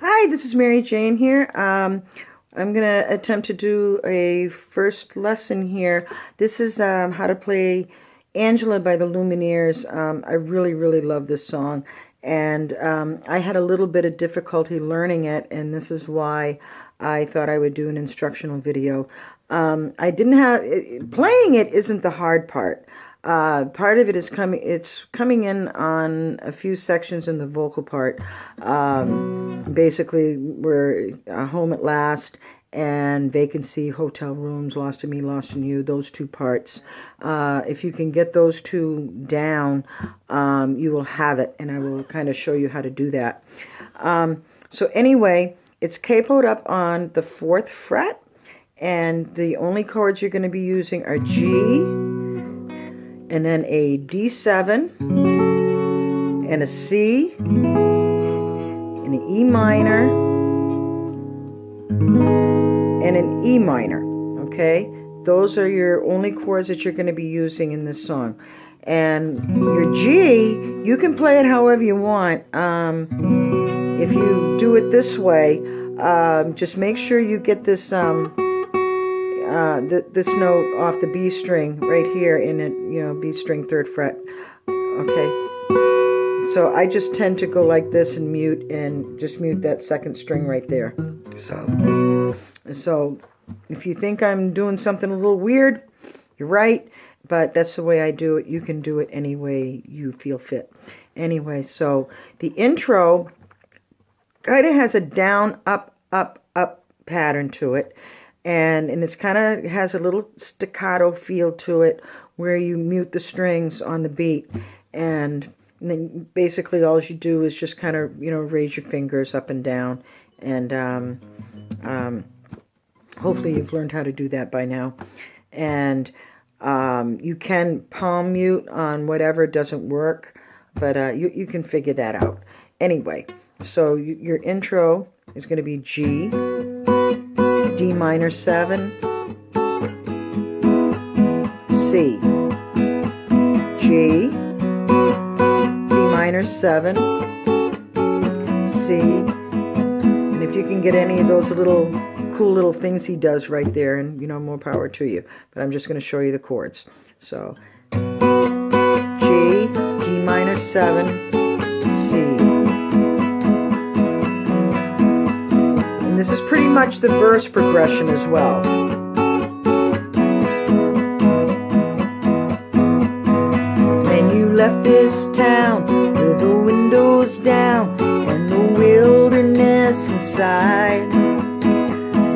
Hi, this is Mary Jane here. I'm going to attempt to do a first lesson here. This is how to play Angela by the Lumineers. I really, really love this song. And I had a little bit of difficulty learning it, and this is why I thought I would do an instructional video. I didn't have, playing it isn't the hard part. Part of it is coming in on a few sections in the vocal part. Basically, we're Home at Last and Vacancy, Hotel Rooms, Lost in Me, Lost in You, those two parts. If you can get those two down, you will have it, and I will kind of show you how to do that. So anyway, it's capoed up on the 4th fret, and the only chords you're going to be using are G, and then a D7, and a C, and an E minor, and an E minor, okay? Those are your only chords that you're going to be using in this song. And your G, you can play it however you want. If you do it this way, just make sure you get this this note off the B string right here in it, B string 3rd fret. Okay, so I just tend to go like this and just mute that 2nd string right there. So if you think I'm doing something a little weird, you're right, but that's the way I do it. You can do it any way you feel fit. Anyway, so the intro kind of has a down, up, up, up pattern to it. And it's kind of has a little staccato feel to it where you mute the strings on the beat. And then basically all you do is just kind of, raise your fingers up and down. And hopefully you've learned how to do that by now. And you can palm mute on whatever doesn't work, but you can figure that out. Anyway, so your intro is going to be G, D minor 7, C, G, D minor 7, C, and if you can get any of those cool little things he does right there, and more power to you. But I'm just going to show you the chords. So G, D minor 7, C. This is pretty much the verse progression as well. Then you left this town with the windows down and the wilderness inside.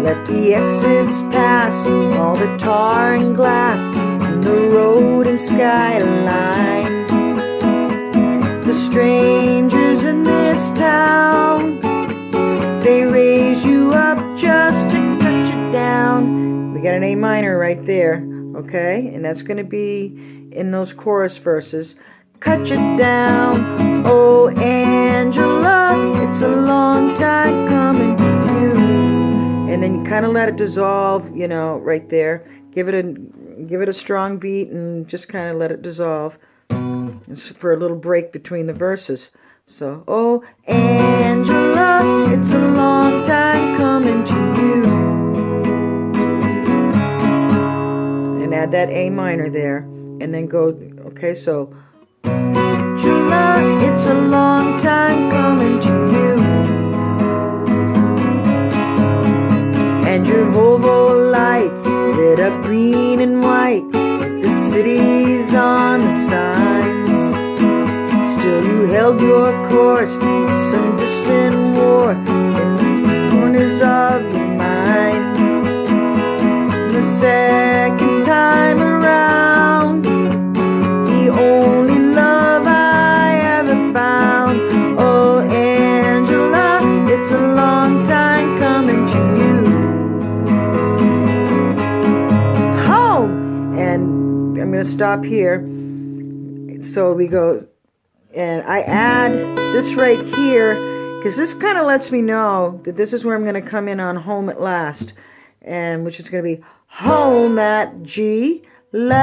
Let the exits pass, all the tar and glass, and the road and skyline. The strangers in this town, they raise you up just to cut you down. We got an A minor right there, okay? And that's going to be in those chorus verses. Cut you down, oh Angela, it's a long time coming to you. And then you kind of let it dissolve, right there. Give it a strong beat and just kind of let it dissolve. It's for a little break between the verses. So, oh Angela, it's a long time coming to you. And add that A minor there. And then go, okay, so Angela, it's a long time coming to you. And your Volvo lights lit up green and white, the city's on the signs. Still you held your course in some distant war in the corners of your mind. And the second time around, the only love I ever found. Oh Angela, it's a long time coming to you. Home! And I'm going to stop here. So we go, and I add this right here, because this kind of lets me know that this is where I'm going to come in on Home at Last, and which is going to be home at G, last,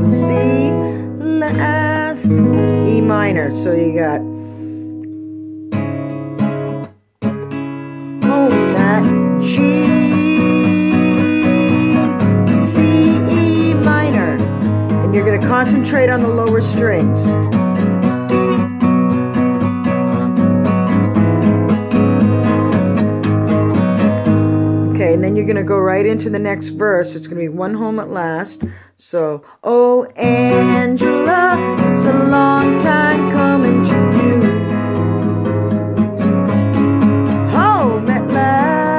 C, last, E minor. So you got home at G, C, E minor. And you're going to concentrate on the lower strings. Okay, and then you're going to go right into the next verse. It's going to be One Home at Last. So, oh, Angela, it's a long time coming to you. Home at last.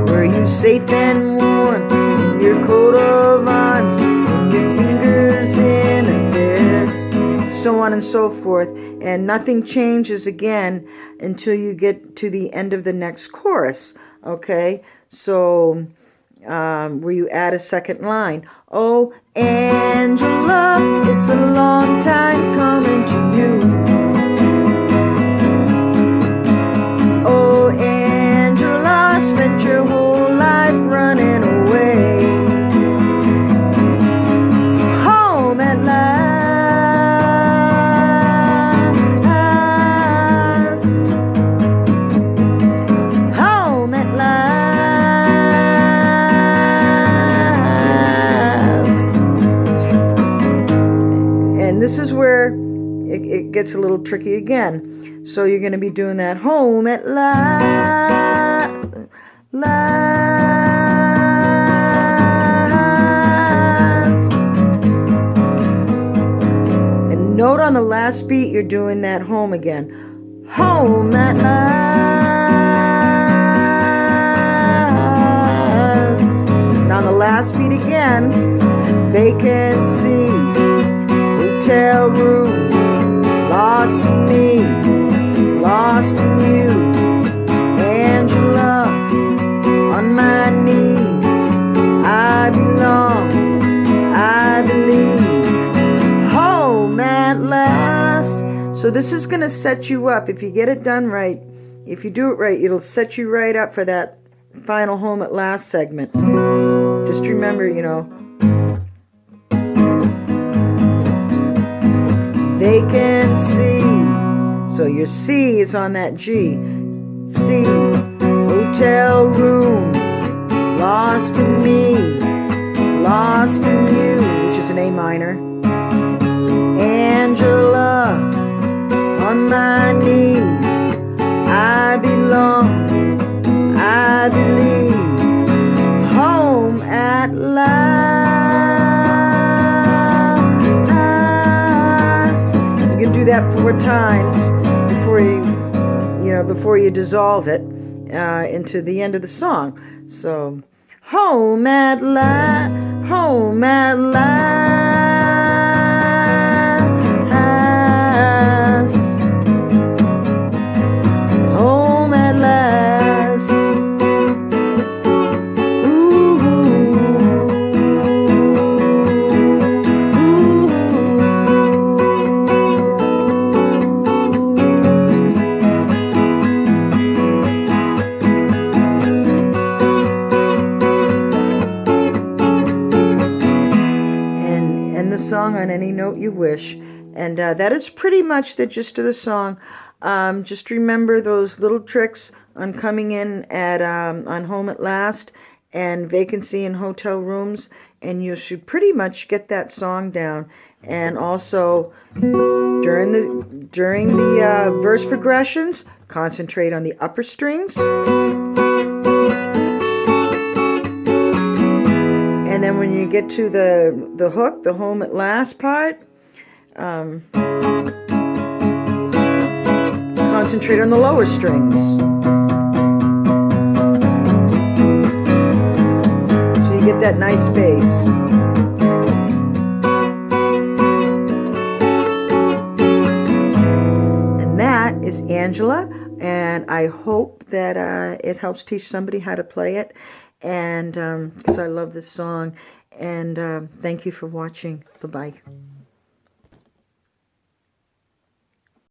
Were you safe and warm in your coat of arms, and your fingers in a fist? So on and so forth, and nothing changes again until you get to the end of the next chorus. Okay, so where you add a second line. Oh, Angela, it's a long time coming to you. Oh, Angela, spent your whole life running away. Home at last. This is where it gets a little tricky again. So you're going to be doing that home at last. And note on the last beat, you're doing that home again. Home at last. And on the last beat again, vacancy. Hotel room, lost in me, lost in you. Angela, on my knees, I belong, I believe. Home at last. So this is going to set you up. If you get it done right, if you do it right, it'll set you right up for that final home at last segment. Just remember, you know, vacancy. So your C is on that G. C, hotel room, lost in me, lost in you, which is an A minor. Angela, on my knees, I belong, I believe. Home at last. You can do that 4 times before you dissolve it into the end of the song. So, home at last, home at last, home at last. Song on any note you wish. And that is pretty much the gist of the song. Just remember those little tricks on coming in at on Home at Last and vacancy in hotel rooms, and you should pretty much get that song down. And also during the verse progressions, concentrate on the upper strings. And then when you get to the hook, the home at last part, concentrate on the lower strings. So you get that nice bass. And that is Angela, and I hope that it helps teach somebody how to play it. And because I love this song. And thank you for watching. Bye-bye.